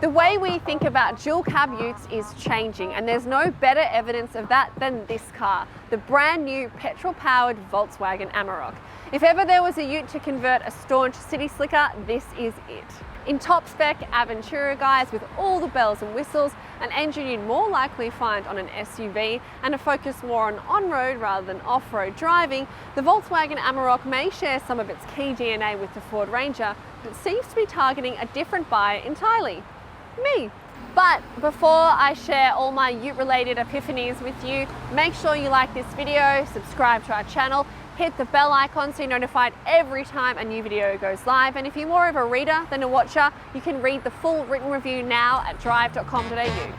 The way we think about dual cab utes is changing, and there's no better evidence of that than this car, the brand new petrol-powered Volkswagen Amarok. If ever there was a ute to convert a staunch city slicker, this is it. In top spec Aventura guise with all the bells and whistles, an engine you'd more likely find on an SUV, and a focus more on-road rather than off-road driving, the Volkswagen Amarok may share some of its key DNA with the Ford Ranger, but seems to be targeting a different buyer entirely. Me. But before I share all my ute-related epiphanies with you, make sure you like this video, subscribe to our channel, hit the bell icon so you're notified every time a new video goes live. And if you're more of a reader than a watcher, you can read the full written review now at Drive.com.au.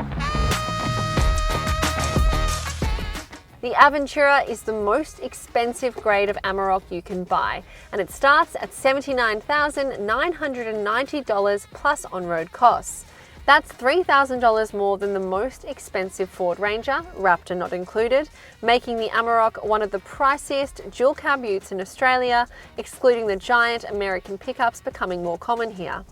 The Aventura is the most expensive grade of Amarok you can buy, and it starts at $79,990 plus on-road costs. That's $3,000 more than the most expensive Ford Ranger, Raptor not included, making the Amarok one of the priciest dual cab utes in Australia, excluding the giant American pickups becoming more common here.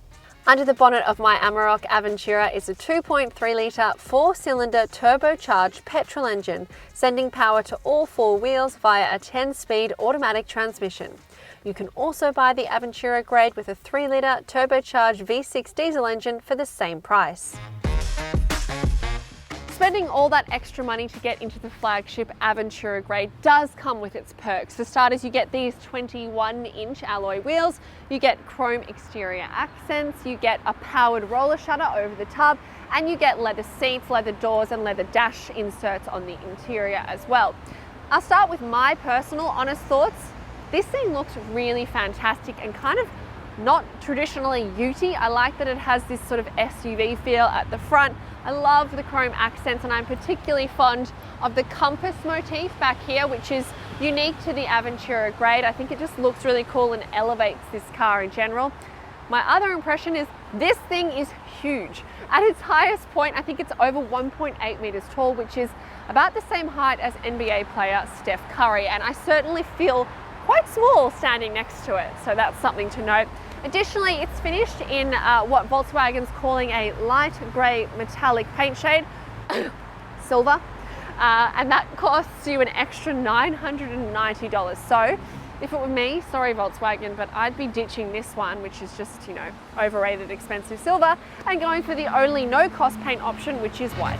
Under the bonnet of my Amarok Aventura is a 2.3 litre four-cylinder turbocharged petrol engine, sending power to all four wheels via a 10-speed automatic transmission. You can also buy the Aventura grade with a 3 litre turbocharged V6 diesel engine for the same price. Spending all that extra money to get into the flagship Aventura grade does come with its perks. For starters, you get these 21-inch alloy wheels, you get chrome exterior accents, you get a powered roller shutter over the tub, and you get leather seats, leather doors, and leather dash inserts on the interior as well. I'll start with my personal honest thoughts. This thing looks really fantastic and kind of not traditionally ute-y. I like that it has this sort of SUV feel at the front. I love the chrome accents, and I'm particularly fond of the compass motif back here, which is unique to the Aventura grade. I think it just looks really cool and elevates this car in general. My other impression is this thing is huge. At its highest point, I think it's over 1.8 meters tall, which is about the same height as NBA player Steph Curry, and I certainly feel quite small standing next to it, so that's something to note. Additionally, it's finished in what Volkswagen's calling a light grey metallic paint shade, silver, and that costs you an extra $990. So if it were me, sorry Volkswagen, but I'd be ditching this one, which is just, you know, overrated expensive silver, and going for the only no-cost paint option, which is white.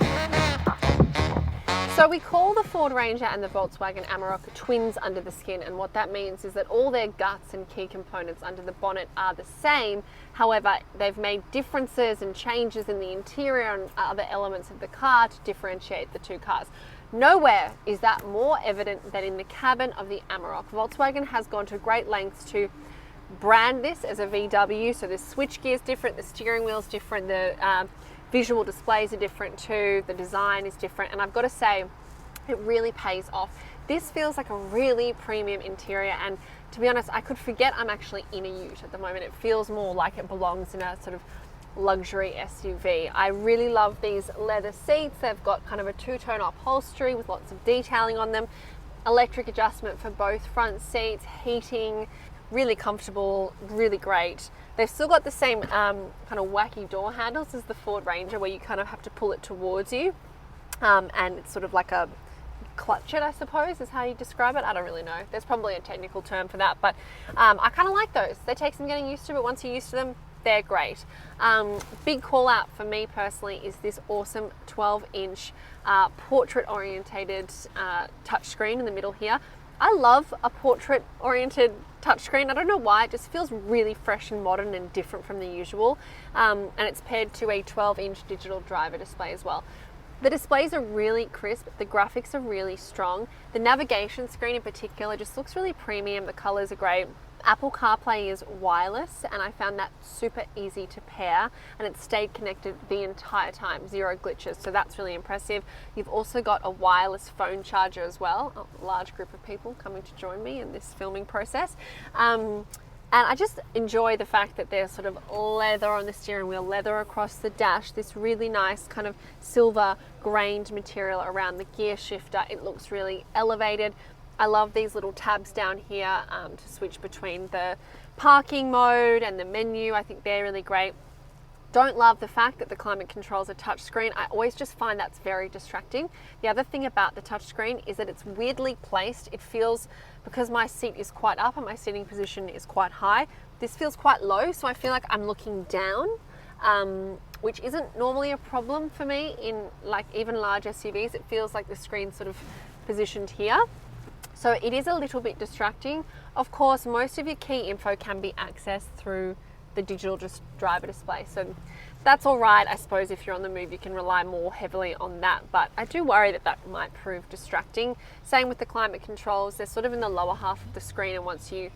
So we call the Ford Ranger and the Volkswagen Amarok twins under the skin, and what that means is that all their guts and key components under the bonnet are the same. However, they've made differences and changes in the interior and other elements of the car to differentiate the two cars. Nowhere is that more evident than in the cabin of the Amarok. Volkswagen has gone to great lengths to brand this as a VW, so the switchgear is different, the steering wheel is different, the visual displays are different too, the design is different, and I've got to say, it really pays off. This feels like a really premium interior, and to be honest, I could forget I'm actually in a ute at the moment. It feels more like it belongs in a sort of luxury SUV. I really love these leather seats. They've got kind of a two-tone upholstery with lots of detailing on them, electric adjustment for both front seats, heating, really comfortable, really great. They've still got the same kind of wacky door handles as the Ford Ranger, where you kind of have to pull it towards you, and it's sort of like a clutch it, I suppose is how you describe it. I don't really know. There's probably a technical term for that, but I kind of like those. They take some getting used to, but once you're used to them, they're great. Big call out for me personally is this awesome 12-inch portrait-orientated touchscreen in the middle here. I love a portrait-oriented touchscreen. I don't know why, it just feels really fresh and modern and different from the usual. And it's paired to a 12-inch digital driver display as well. The displays are really crisp, the graphics are really strong. The navigation screen in particular just looks really premium, the colors are great. Apple CarPlay is wireless, and I found that super easy to pair, and it stayed connected the entire time, zero glitches, so that's really impressive. You've also got a wireless phone charger as well, a large group of people coming to join me in this filming process. And I just enjoy the fact that there's sort of leather on the steering wheel, leather across the dash, this really nice kind of silver grained material around the gear shifter. It looks really elevated. I love these little tabs down here to switch between the parking mode and the menu. I think they're really great. Don't love the fact that the climate controls are touchscreen. I always just find that's very distracting. The other thing about the touchscreen is that it's weirdly placed. It feels, because my seat is quite up and my seating position is quite high, this feels quite low, so I feel like I'm looking down, which isn't normally a problem for me in like even large SUVs. It feels like the screen's sort of positioned here. So it is a little bit distracting. Of course, most of your key info can be accessed through the digital driver display. So that's all right, I suppose. If you're on the move, you can rely more heavily on that. But I do worry that that might prove distracting. Same with the climate controls. They're sort of in the lower half of the screen, and once you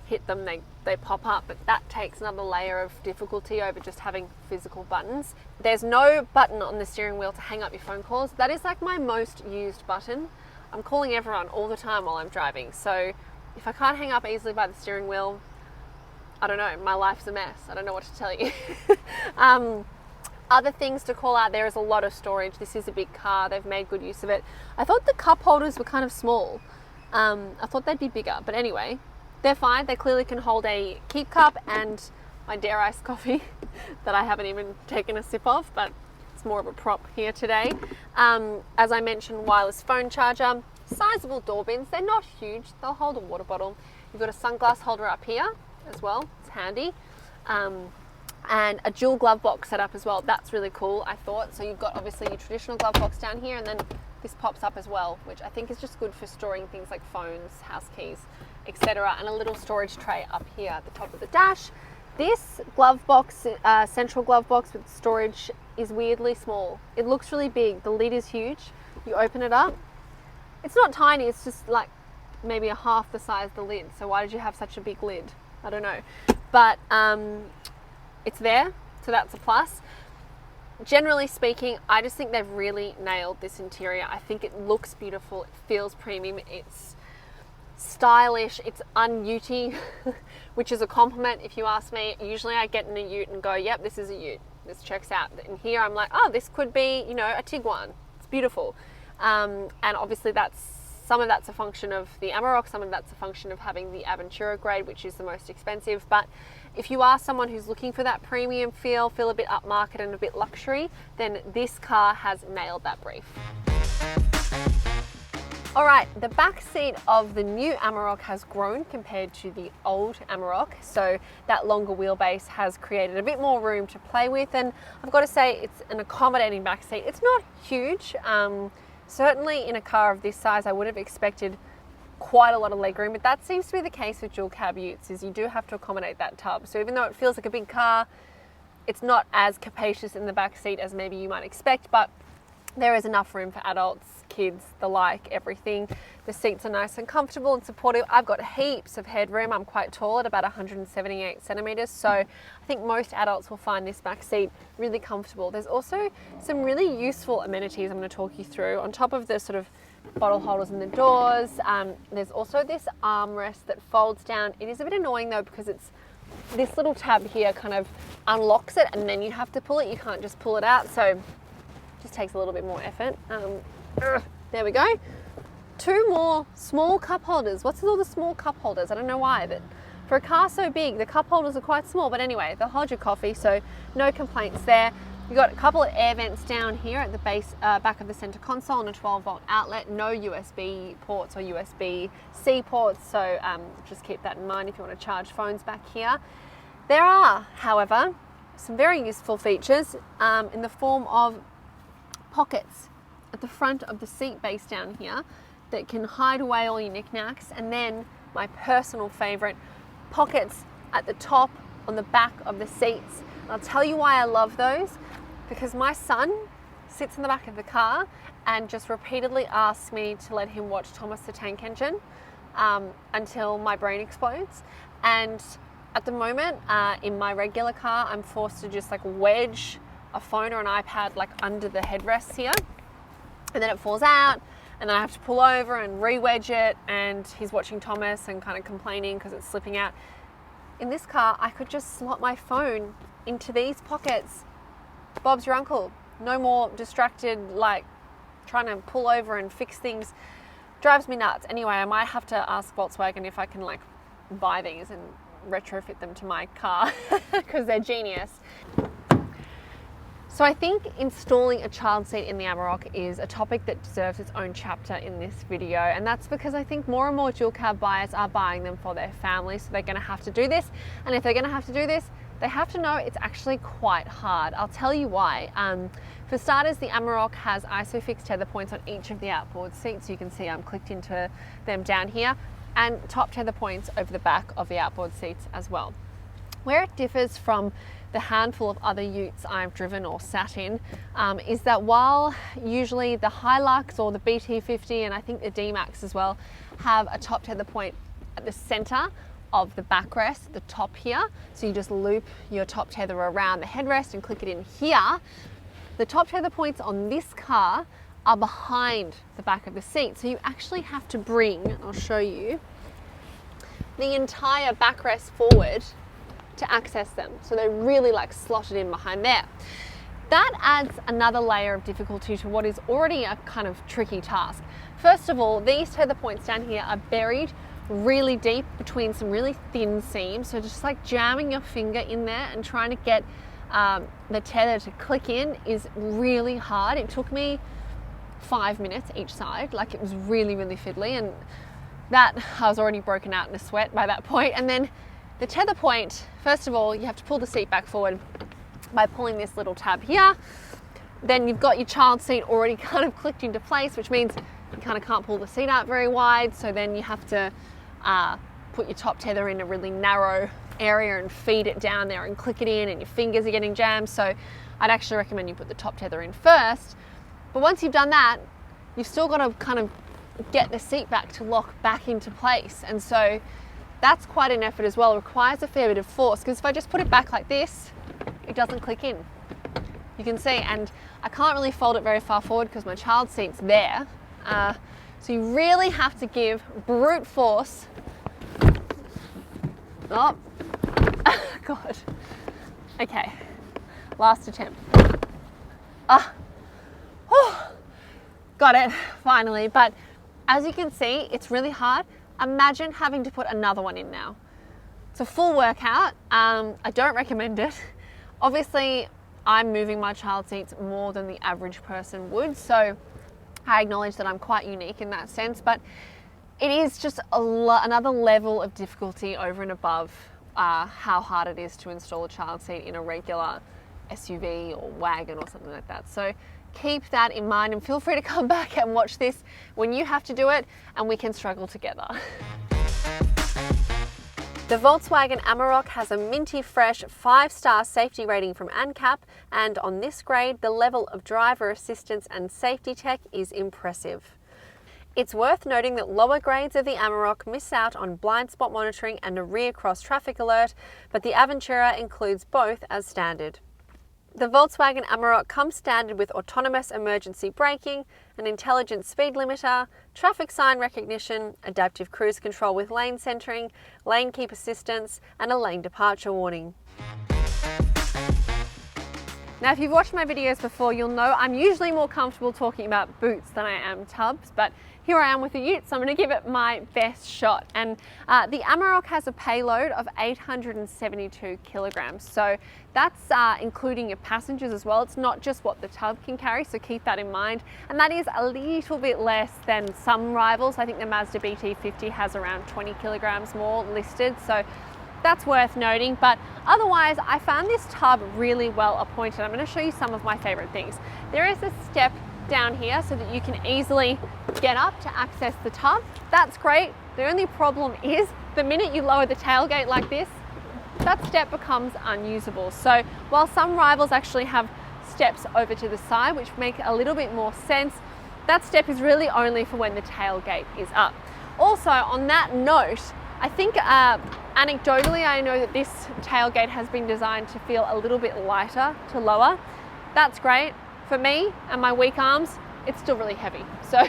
hit them, they pop up. But that takes another layer of difficulty over just having physical buttons. There's no button on the steering wheel to hang up your phone calls. That is like my most used button. I'm calling everyone all the time while I'm driving. So if I can't hang up easily by the steering wheel, I don't know, my life's a mess. I don't know what to tell you. Other things to call out, there is a lot of storage. This is a big car. They've made good use of it. I thought the cup holders were kind of small. I thought they'd be bigger, but anyway, they're fine. They clearly can hold a keep cup and my Dare iced coffee that I haven't even taken a sip of, but it's more of a prop here today. As I mentioned, wireless phone charger, sizable door bins. They're not huge. They'll hold a water bottle. You've got a sunglass holder up here as well. It's handy. And a dual glove box set up as well. That's really cool, I thought. So you've got obviously your traditional glove box down here, and then this pops up as well, which I think is just good for storing things like phones, house keys, etc. And a little storage tray up here at the top of the dash. This glove box, central glove box with storage, is weirdly small. It looks really big. The lid is huge. You open it up. It's not tiny. It's just like maybe a half the size of the lid. So why did you have such a big lid? I don't know, but it's there, so that's a plus. Generally speaking, I just think they've really nailed this interior. I think it looks beautiful, it feels premium, it's stylish, it's un-ute, which is a compliment if you ask me. Usually I get in a ute and go, yep, this is a ute, this checks out. And here I'm like, oh, this could be, you know, a Tiguan. It's beautiful. And obviously some of that's a function of the Amarok, some of that's a function of having the Aventura grade, which is the most expensive. But if you are someone who's looking for that premium feel a bit upmarket and a bit luxury, then this car has nailed that brief. All right, the back seat of the new Amarok has grown compared to the old Amarok. So that longer wheelbase has created a bit more room to play with. And I've got to say, it's an accommodating back seat. It's not huge. Certainly in a car of this size, I would have expected quite a lot of legroom, but that seems to be the case with dual cab utes, is you do have to accommodate that tub. So even though it feels like a big car, it's not as capacious in the back seat as maybe you might expect, but there is enough room for adults, kids, the like, everything. The seats are nice and comfortable and supportive. I've got heaps of headroom. I'm quite tall at about 178 centimeters. So I think most adults will find this back seat really comfortable. There's also some really useful amenities I'm going to talk you through. On top of the sort of bottle holders in the doors, there's also this armrest that folds down. It is a bit annoying though, because it's this little tab here kind of unlocks it and then you have to pull it. You can't just pull it out. So just takes a little bit more effort. There we go. Two more small cup holders. What's with all the small cup holders? I don't know why, but for a car so big, the cup holders are quite small. But anyway, they'll hold your coffee, so no complaints there. You've got a couple of air vents down here at the base, back of the center console, and a 12-volt outlet. No USB ports or USB-C ports, so just keep that in mind if you want to charge phones back here. There are, however, some very useful features in the form of pockets at the front of the seat base down here that can hide away all your knickknacks, and then my personal favorite, pockets at the top on the back of the seats. And I'll tell you why I love those, because my son sits in the back of the car and just repeatedly asks me to let him watch Thomas the Tank Engine until my brain explodes. And at the moment in my regular car, I'm forced to just like wedge a phone or an iPad like under the headrests here, and then it falls out, and then I have to pull over and re-wedge it, and he's watching Thomas and kind of complaining because it's slipping out. In this car, I could just slot my phone into these pockets. Bob's your uncle. No more distracted, like trying to pull over and fix things. Drives me nuts. Anyway, I might have to ask Volkswagen if I can like buy these and retrofit them to my car because they're genius. So I think installing a child seat in the Amarok is a topic that deserves its own chapter in this video, and that's because I think more and more dual cab buyers are buying them for their families, so they're going to have to do this, and if they're going to have to do this, they have to know it's actually quite hard. I'll tell you why. For starters, the Amarok has ISOFIX tether points on each of the outboard seats. You can see I'm clicked into them down here, and top tether points over the back of the outboard seats as well. Where it differs from the handful of other utes I've driven or sat in is that while usually the Hilux or the BT50 and I think the D-Max as well have a top tether point at the center of the backrest, the top here, so you just loop your top tether around the headrest and click it in here, the top tether points on this car are behind the back of the seat, so you actually have to bring, I'll show you, the entire backrest forward to access them. So they're really like slotted in behind there. That adds another layer of difficulty to what is already a kind of tricky task. First of all, these tether points down here are buried really deep between some really thin seams. So just like jamming your finger in there and trying to get the tether to click in is really hard. It took me 5 minutes each side. Like it was really, really fiddly, and that I was already broken out in a sweat by that point. And then the tether point, first of all, you have to pull the seat back forward by pulling this little tab here. Then you've got your child seat already kind of clicked into place, which means you kind of can't pull the seat out very wide. So then you have to put your top tether in a really narrow area and feed it down there and click it in, and your fingers are getting jammed. So I'd actually recommend you put the top tether in first. But once you've done that, you've still got to kind of get the seat back to lock back into place. And so that's quite an effort as well. It requires a fair bit of force, because if I just put it back like this, it doesn't click in. You can see, and I can't really fold it very far forward because my child seat's there. So you really have to give brute force. Oh, God. Okay, last attempt. Got it, finally. But as you can see, it's really hard. Imagine having to put another one in now. It's a full workout. I don't recommend it. Obviously, I'm moving my child seats more than the average person would, so I acknowledge that I'm quite unique in that sense, but it is just another level of difficulty over and above how hard it is to install a child seat in a regular SUV or wagon or something like that. So keep that in mind, and feel free to come back and watch this when you have to do it, and we can struggle together. The Volkswagen Amarok has a minty fresh 5-star safety rating from ANCAP, and on this grade, the level of driver assistance and safety tech is impressive. It's worth noting that lower grades of the Amarok miss out on blind spot monitoring and a rear cross traffic alert, but the Aventura includes both as standard. The Volkswagen Amarok comes standard with autonomous emergency braking, an intelligent speed limiter, traffic sign recognition, adaptive cruise control with lane centering, lane keep assistance, and a lane departure warning. Now, if you've watched my videos before, you'll know I'm usually more comfortable talking about boots than I am tubs, but here I am with the ute, so I'm going to give it my best shot. And the Amarok has a payload of 872 kilograms, so that's including your passengers as well. It's not just what the tub can carry, so keep that in mind. And that is a little bit less than some rivals. I think the Mazda BT50 has around 20 kilograms more listed, so that's worth noting. But otherwise, I found this tub really well appointed. I'm going to show you some of my favorite things. There is a step down here so that you can easily get up to access the tub. That's great. The only problem is the minute you lower the tailgate like this, that step becomes unusable. So while some rivals actually have steps over to the side, which make a little bit more sense, that step is really only for when the tailgate is up. Also, on that note, I think anecdotally, I know that this tailgate has been designed to feel a little bit lighter to lower. That's great. For me and my weak arms, it's still really heavy. So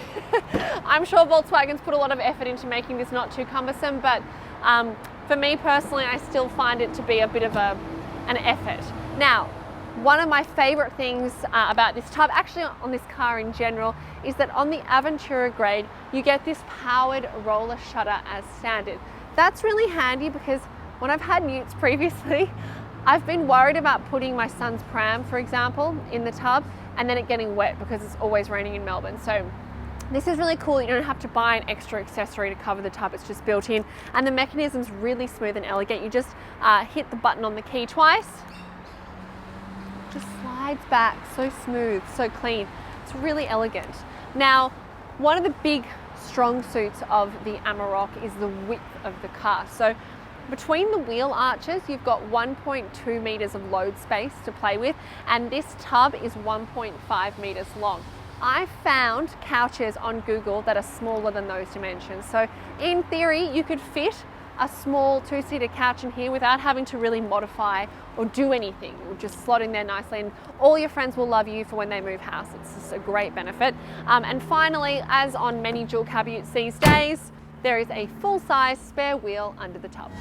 I'm sure Volkswagen's put a lot of effort into making this not too cumbersome, but for me personally, I still find it to be a bit of an effort. Now, one of my favorite things about this tub, actually on this car in general, is that on the Aventura grade, you get this powered roller shutter as standard. That's really handy because when I've had utes previously, I've been worried about putting my son's pram, for example, in the tub and then it getting wet because it's always raining in Melbourne. So this is really cool. You don't have to buy an extra accessory to cover the tub. It's just built in, and the mechanism's really smooth and elegant. You just hit the button on the key twice. Just slides back, so smooth, so clean. It's really elegant. Now, one of the big strong suits of the Amarok is the width of the car. So between the wheel arches, you've got 1.2 meters of load space to play with, and this tub is 1.5 meters long. I found couches on Google that are smaller than those dimensions. So in theory, you could fit a small two-seater couch in here without having to really modify or do anything. It will just slot in there nicely, and all your friends will love you for when they move house. It's just a great benefit. And finally, as on many dual cab utes these days, there is a full-size spare wheel under the tub.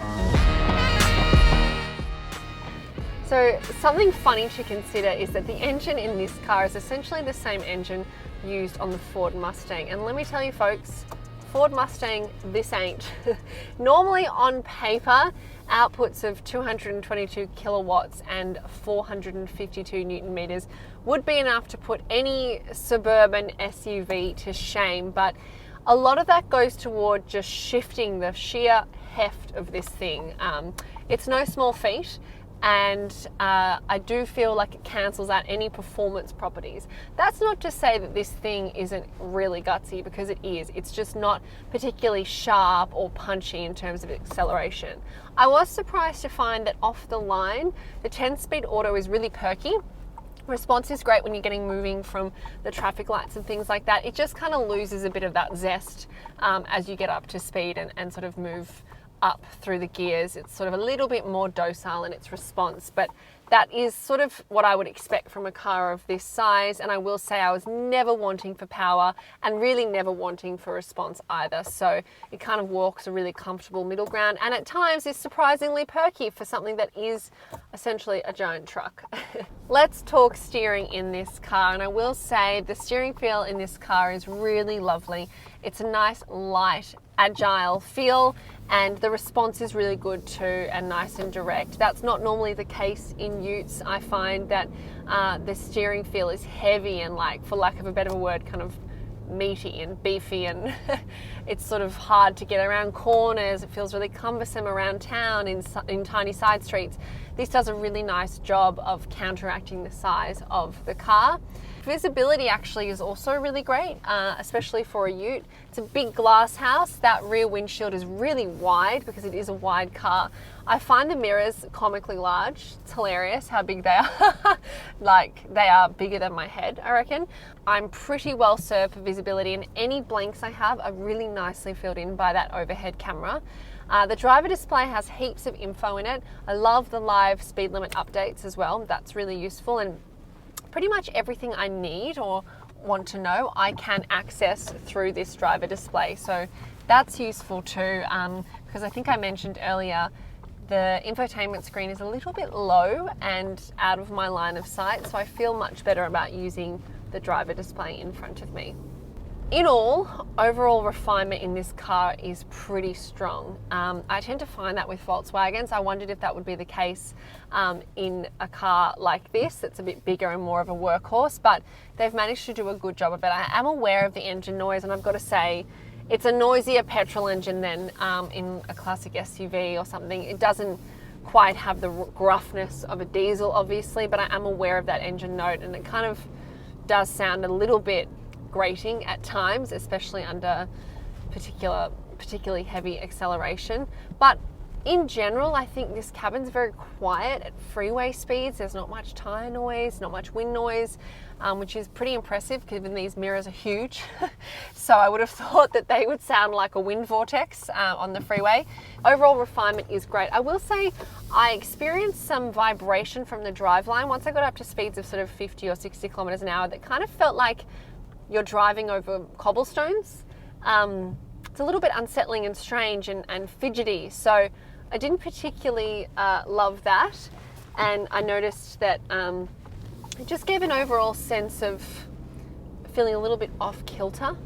So something funny to consider is that the engine in this car is essentially the same engine used on the Ford Mustang. And let me tell you folks, Ford Mustang, this ain't. Normally on paper, outputs of 222 kilowatts and 452 Newton meters would be enough to put any suburban SUV to shame, but a lot of that goes toward just shifting the sheer heft of this thing. It's no small feat, and I do feel like it cancels out any performance properties. That's not to say that this thing isn't really gutsy, because it is. It's just not particularly sharp or punchy in terms of acceleration. I was surprised to find that off the line, the 10-speed auto is really perky. Response is great when you're getting moving from the traffic lights and things like that. It just kind of loses a bit of that zest as you get up to speed and sort of move up through the gears. It's sort of a little bit more docile in its response, but that is sort of what I would expect from a car of this size. And I will say I was never wanting for power and really never wanting for response either. So it kind of walks a really comfortable middle ground, and at times is surprisingly perky for something that is essentially a giant truck. Let's talk steering in this car, and I will say the steering feel in this car is really lovely. It's a nice, light, agile feel, and the response is really good too, and nice and direct. That's not normally the case in utes. I find that the steering feel is heavy and, like, for lack of a better word, kind of meaty and beefy, and it's sort of hard to get around corners. It feels really cumbersome around town in tiny side streets. This does a really nice job of counteracting the size of the car. Visibility actually is also really great, especially for a ute. It's a big glass house. That rear windshield is really wide because it is a wide car. I find the mirrors comically large. It's hilarious how big they are. Like, they are bigger than my head, I reckon. I'm pretty well served for visibility, and any blanks I have are really nicely filled in by that overhead camera. The driver display has heaps of info in it. I love the live speed limit updates as well. That's really useful, and pretty much everything I need or want to know I can access through this driver display. So that's useful too, because I think I mentioned earlier the infotainment screen is a little bit low and out of my line of sight, so I feel much better about using the driver display in front of me. In all, overall refinement in this car is pretty strong. I tend to find that with Volkswagens. I wondered if that would be the case in a car like this that's a bit bigger and more of a workhorse, but they've managed to do a good job of it. I am aware of the engine noise, and I've got to say, it's a noisier petrol engine than in a classic SUV or something. It doesn't quite have the gruffness of a diesel, obviously, but I am aware of that engine note, and it kind of does sound a little bit grating at times, especially under particularly heavy acceleration. But in general, I think this cabin's very quiet at freeway speeds. There's not much tire noise, not much wind noise, which is pretty impressive given these mirrors are huge. So I would have thought that they would sound like a wind vortex on the freeway. Overall refinement is great. I will say I experienced some vibration from the driveline once I got up to speeds of sort of 50 or 60 kilometers an hour that kind of felt like you're driving over cobblestones. It's a little bit unsettling and strange and fidgety. So I didn't particularly love that. And I noticed that it just gave an overall sense of feeling a little bit off kilter.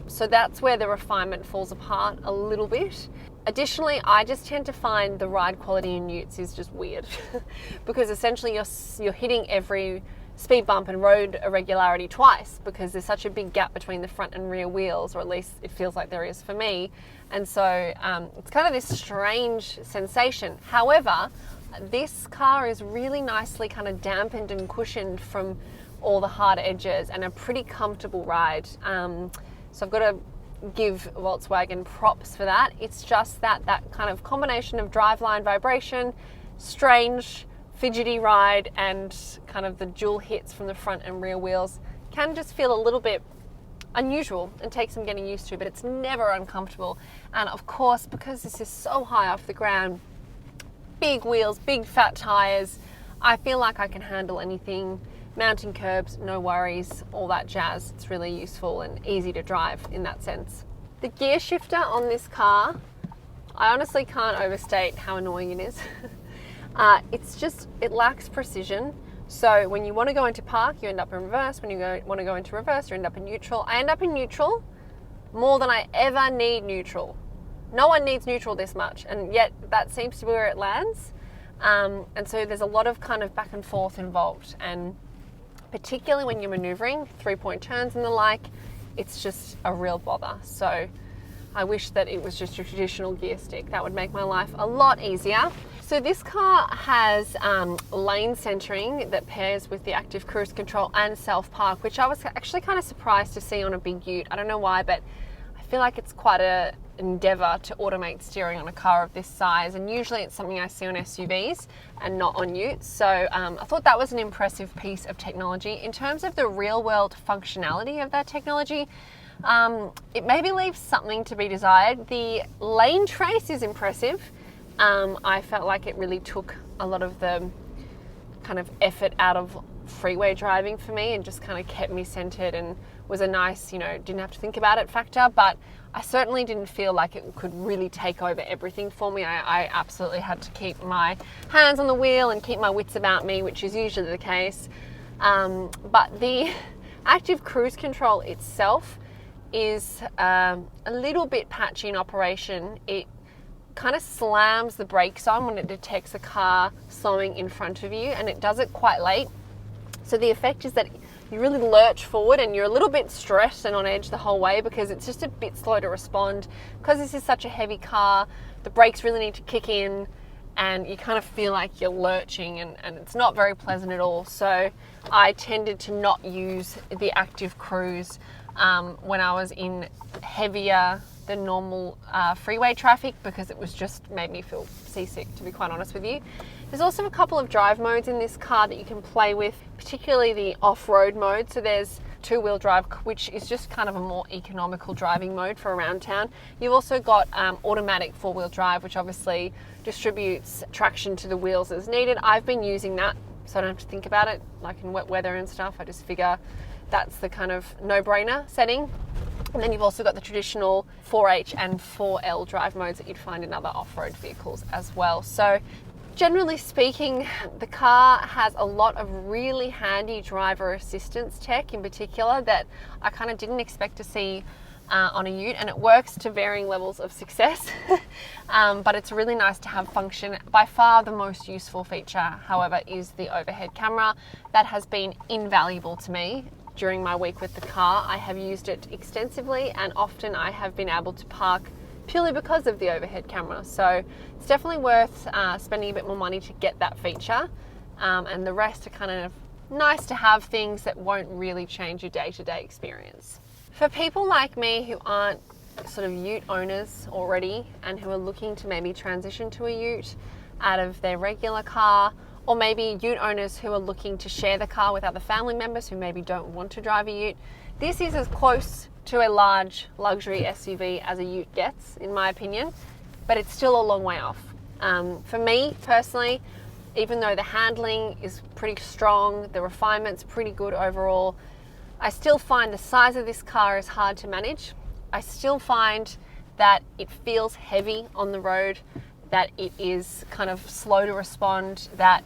So that's where the refinement falls apart a little bit. Additionally, I just tend to find the ride quality in utes is just weird because essentially you're hitting every speed bump and road irregularity twice because there's such a big gap between the front and rear wheels, or at least it feels like there is for me. And so it's kind of this strange sensation. However, this car is really nicely kind of dampened and cushioned from all the hard edges and a pretty comfortable ride. So I've got to give Volkswagen props for that. It's just that kind of combination of driveline vibration, strange fidgety ride, and kind of the dual hits from the front and rear wheels can just feel a little bit unusual and take some getting used to, but it's never uncomfortable. And of course, because this is so high off the ground, big wheels, big fat tires, I feel like I can handle anything. Mounting curbs, no worries, all that jazz. It's really useful and easy to drive in that sense. The gear shifter on this car, I honestly can't overstate how annoying it is. It lacks precision. So when you want to go into park, you end up in reverse. When you want to go into reverse, you end up in neutral. I end up in neutral more than I ever need neutral. No one needs neutral this much, and yet that seems to be where it lands. And so there's a lot of kind of back and forth involved, and particularly when you're maneuvering, 3-point turns and the like, it's just a real bother. So I wish that it was just a traditional gear stick. That would make my life a lot easier. So this car has lane centering that pairs with the active cruise control and self-park, which I was actually kind of surprised to see on a big ute. I don't know why, but I feel like it's quite an endeavour to automate steering on a car of this size, and usually it's something I see on SUVs and not on utes. So I thought that was an impressive piece of technology. In terms of the real-world functionality of that technology, it maybe leaves something to be desired. The lane trace is impressive. I felt like it really took a lot of the kind of effort out of freeway driving for me and just kind of kept me centered and was a nice, didn't have to think about it factor, but I certainly didn't feel like it could really take over everything for me. I absolutely had to keep my hands on the wheel and keep my wits about me, which is usually the case. But the active cruise control itself is a little bit patchy in operation. It kind of slams the brakes on when it detects a car slowing in front of you, and it does it quite late. So the effect is that you really lurch forward and you're a little bit stressed and on edge the whole way because it's just a bit slow to respond. Because this is such a heavy car, the brakes really need to kick in and you kind of feel like you're lurching, and it's not very pleasant at all. So I tended to not use the active cruise when I was in heavier than normal freeway traffic, because it was just made me feel seasick, to be quite honest with you. There's also a couple of drive modes in this car that you can play with, particularly the off-road mode. So there's two-wheel drive, which is just kind of a more economical driving mode for around town. You've also got automatic four-wheel drive, which obviously distributes traction to the wheels as needed. I've been using that, so I don't have to think about it, like in wet weather and stuff. I just figure that's the kind of no-brainer setting. And then you've also got the traditional 4H and 4L drive modes that you'd find in other off-road vehicles as well. So generally speaking, the car has a lot of really handy driver assistance tech in particular that I kind of didn't expect to see on a ute, and it works to varying levels of success. But it's really nice to have function. By far the most useful feature, however, is the overhead camera. That has been invaluable to me during my week with the car. I have used it extensively, and often I have been able to park purely because of the overhead camera. So it's definitely worth spending a bit more money to get that feature. And the rest are kind of nice to have things that won't really change your day-to-day experience. For people like me who aren't sort of ute owners already and who are looking to maybe transition to a ute out of their regular car, or maybe ute owners who are looking to share the car with other family members who maybe don't want to drive a ute, this is as close to a large luxury SUV as a ute gets, in my opinion, but it's still a long way off. For me personally, even though the handling is pretty strong, the refinement's pretty good overall, I still find the size of this car is hard to manage. I still find that it feels heavy on the road, that it is kind of slow to respond, that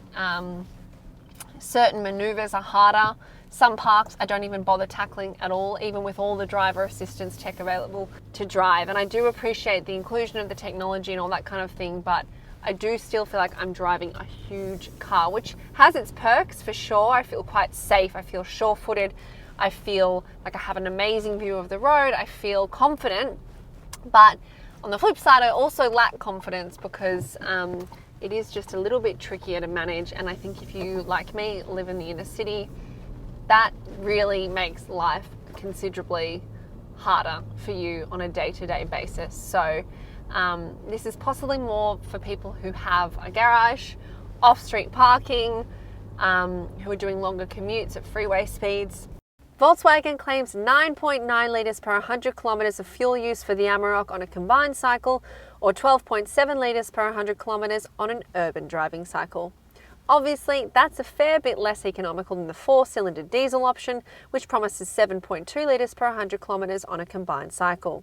certain maneuvers are harder Some parks I don't even bother tackling at all, even with all the driver assistance tech available to drive. And I do appreciate the inclusion of the technology and all that kind of thing, but I do still feel like I'm driving a huge car, which has its perks for sure. I feel quite safe. I feel sure-footed. I feel like I have an amazing view of the road. I feel confident. But on the flip side, I also lack confidence because it is just a little bit trickier to manage. And I think if you, like me, live in the inner city, that really makes life considerably harder for you on a day-to-day basis. So this is possibly more for people who have a garage, off-street parking, who are doing longer commutes at freeway speeds. Volkswagen claims 9.9 litres per 100 kilometres of fuel use for the Amarok on a combined cycle, or 12.7 litres per 100 kilometres on an urban driving cycle. Obviously, that's a fair bit less economical than the 4-cylinder diesel option, which promises 7.2 litres per 100 kilometres on a combined cycle.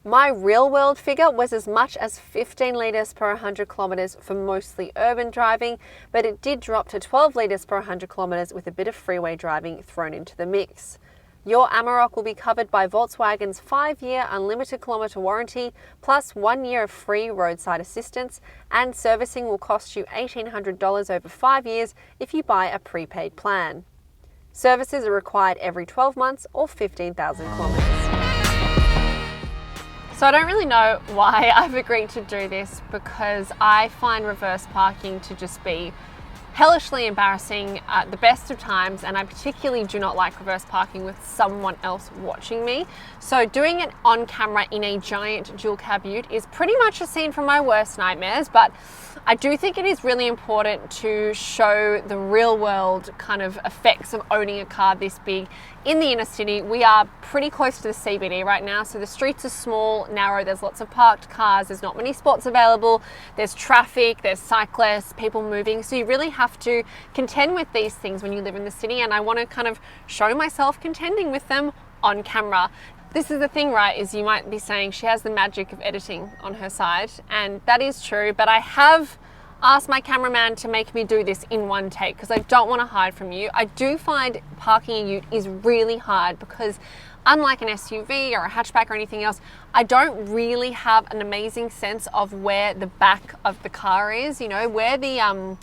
My real-world figure was as much as 15 litres per 100 kilometres for mostly urban driving, but it did drop to 12 litres per 100 kilometres with a bit of freeway driving thrown into the mix. Your Amarok will be covered by Volkswagen's 5-year unlimited kilometre warranty, plus 1 year of free roadside assistance, and servicing will cost you $1,800 over 5 years if you buy a prepaid plan. Services are required every 12 months or 15,000 kilometres. So I don't really know why I've agreed to do this, because I find reverse parking to just be hellishly embarrassing at the best of times, and I particularly do not like reverse parking with someone else watching me. So doing it on camera in a giant dual cab ute is pretty much a scene from my worst nightmares, but I do think it is really important to show the real world kind of effects of owning a car this big in the inner city. We are pretty close to the CBD right now, so the streets are small, narrow, there's lots of parked cars, there's not many spots available, there's traffic, there's cyclists, people moving, so you really have to contend with these things when you live in the city, and I want to kind of show myself contending with them on camera. This is the thing, right, is you might be saying she has the magic of editing on her side, and that is true, but I have asked my cameraman to make me do this in one take because I don't want to hide from you. I do find parking a ute is really hard because unlike an SUV or a hatchback or anything else, I don't really have an amazing sense of where the back of the car is. You know, where the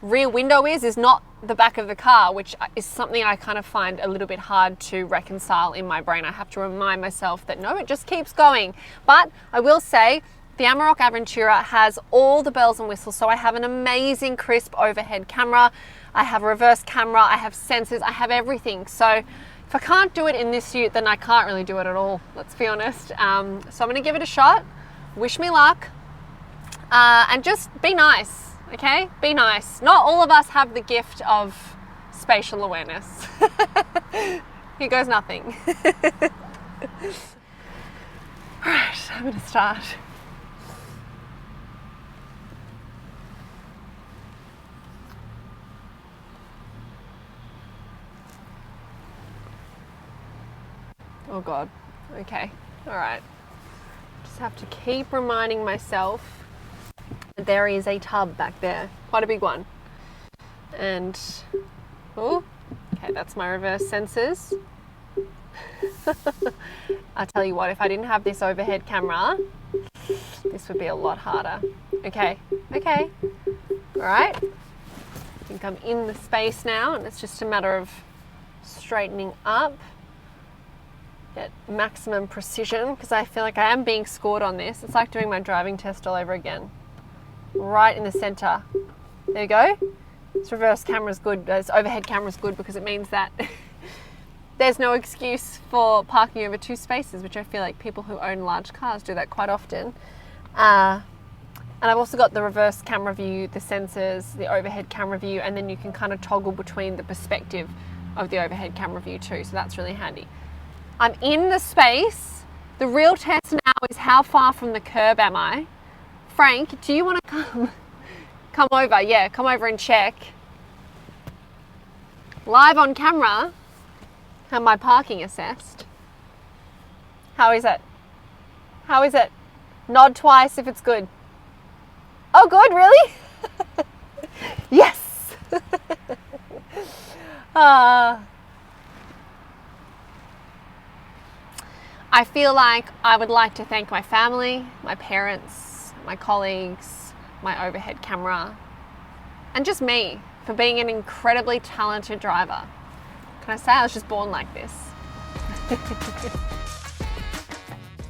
rear window is not the back of the car, which is something I kind of find a little bit hard to reconcile in my brain. I have to remind myself that no, it just keeps going. But I will say the Amarok Aventura has all the bells and whistles. So I have an amazing crisp overhead camera, I have a reverse camera, I have sensors, I have everything. So if I can't do it in this ute, then I can't really do it at all, let's be honest. So I'm gonna give it a shot, wish me luck, and just be nice, okay? Be nice. Not all of us have the gift of spatial awareness. Here goes nothing. All right, I'm gonna start. Oh God, okay, all right. Just have to keep reminding myself that there is a tub back there, quite a big one. And, oh, okay, that's my reverse sensors. I tell you what, if I didn't have this overhead camera, this would be a lot harder. Okay, all right. I think I'm in the space now, and it's just a matter of straightening up. Get maximum precision, because I feel like I am being scored on this. It's like doing my driving test all over again. Right in the center. There you go. This reverse camera's good, this overhead camera's good because it means that there's no excuse for parking over two spaces, which I feel like people who own large cars do that quite often. And I've also got the reverse camera view, the sensors, the overhead camera view, and then you can kind of toggle between the perspective of the overhead camera view too, so that's really handy. I'm in the space. The real test now is how far from the curb am I? Frank, do you want to come over? Yeah, come over and check. Live on camera, have my parking assessed. How is it? How is it? Nod twice if it's good. Oh, good, really? Yes. I feel like I would like to thank my family, my parents, my colleagues, my overhead camera, and just me for being an incredibly talented driver. Can I say I was just born like this?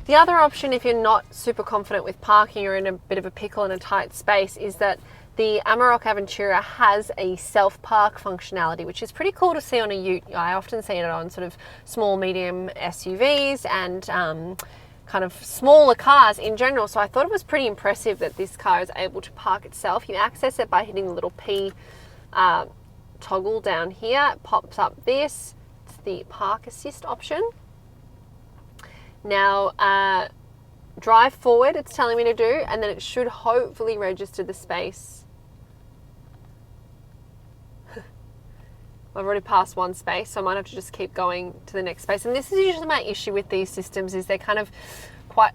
The other option, if you're not super confident with parking or in a bit of a pickle in a tight space, is that the Amarok Aventura has a self-park functionality, which is pretty cool to see on a ute. I often see it on sort of small, medium SUVs and kind of smaller cars in general. So I thought it was pretty impressive that this car is able to park itself. You access it by hitting the little P toggle down here. It pops up this. It's the park assist option. Now, drive forward, it's telling me to do, and then it should hopefully register the space. I've already passed one space, so I might have to just keep going to the next space. And this is usually my issue with these systems, is they kind of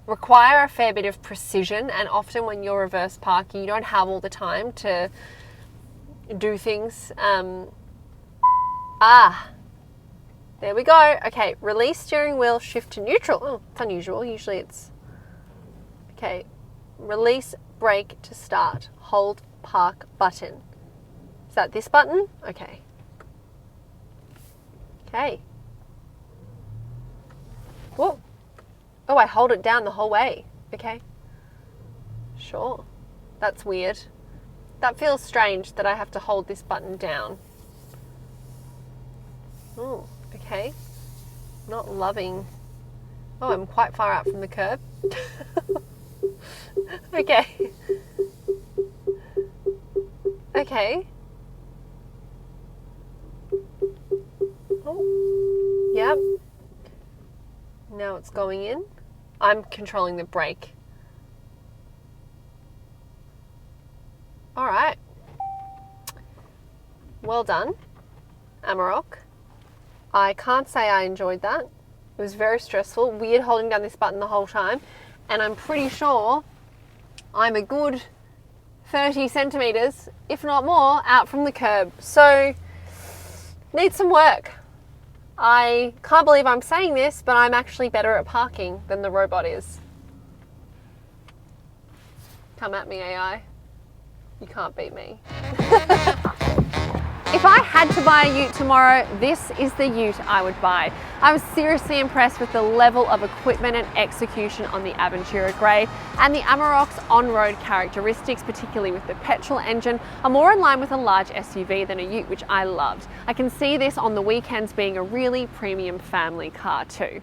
require a fair bit of precision, and often when you're reverse parking, you don't have all the time to do things. There we go. Okay, release steering wheel, shift to neutral. Oh, it's unusual. Usually it's... Okay, release brake to start. Hold park button. Is that this button? Okay. Okay. Whoa. Oh, I hold it down the whole way. Okay. Sure. That's weird. That feels strange that I have to hold this button down. Oh, okay. Not loving. Oh, I'm quite far out from the curb. Okay. Okay. Oh, yep. Now it's going in. I'm controlling the brake. All right. Well done, Amarok. I can't say I enjoyed that. It was very stressful, weird holding down this button the whole time, and I'm pretty sure I'm a good 30 centimeters, if not more, out from the curb. So, needs some work. I can't believe I'm saying this, but I'm actually better at parking than the robot is. Come at me, AI. You can't beat me. If I had to buy a ute tomorrow, this is the ute I would buy. I was seriously impressed with the level of equipment and execution on the Aventura Grey, and the Amarok's on-road characteristics, particularly with the petrol engine, are more in line with a large SUV than a ute, which I loved. I can see this on the weekends being a really premium family car too.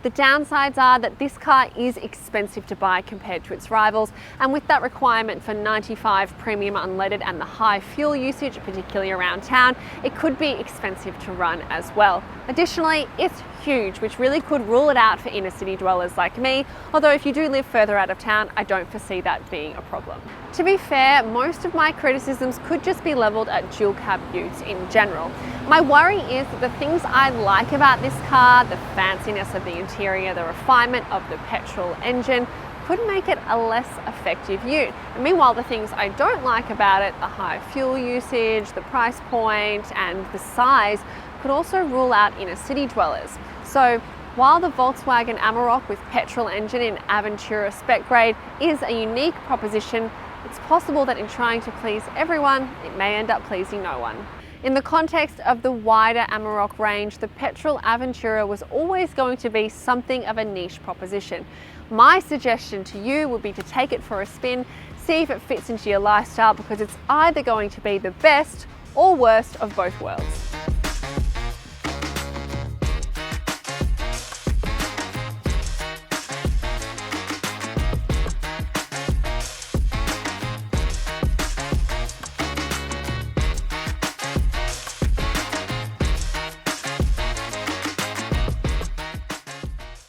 The downsides are that this car is expensive to buy compared to its rivals, and with that requirement for 95 premium unleaded and the high fuel usage, particularly around town, it could be expensive to run as well. Additionally, it's huge, which really could rule it out for inner city dwellers like me, although if you do live further out of town, I don't foresee that being a problem. To be fair, most of my criticisms could just be levelled at dual cab utes in general. My worry is that the things I like about this car, the fanciness of the interior, the refinement of the petrol engine, could make it a less effective ute. And meanwhile, the things I don't like about it, the high fuel usage, the price point, and the size, could also rule out inner city dwellers. So while the Volkswagen Amarok with petrol engine in Aventura Spec Grade is a unique proposition, it's possible that in trying to please everyone, it may end up pleasing no one. In the context of the wider Amarok range, the petrol Aventura was always going to be something of a niche proposition. My suggestion to you would be to take it for a spin, see if it fits into your lifestyle, because it's either going to be the best or worst of both worlds.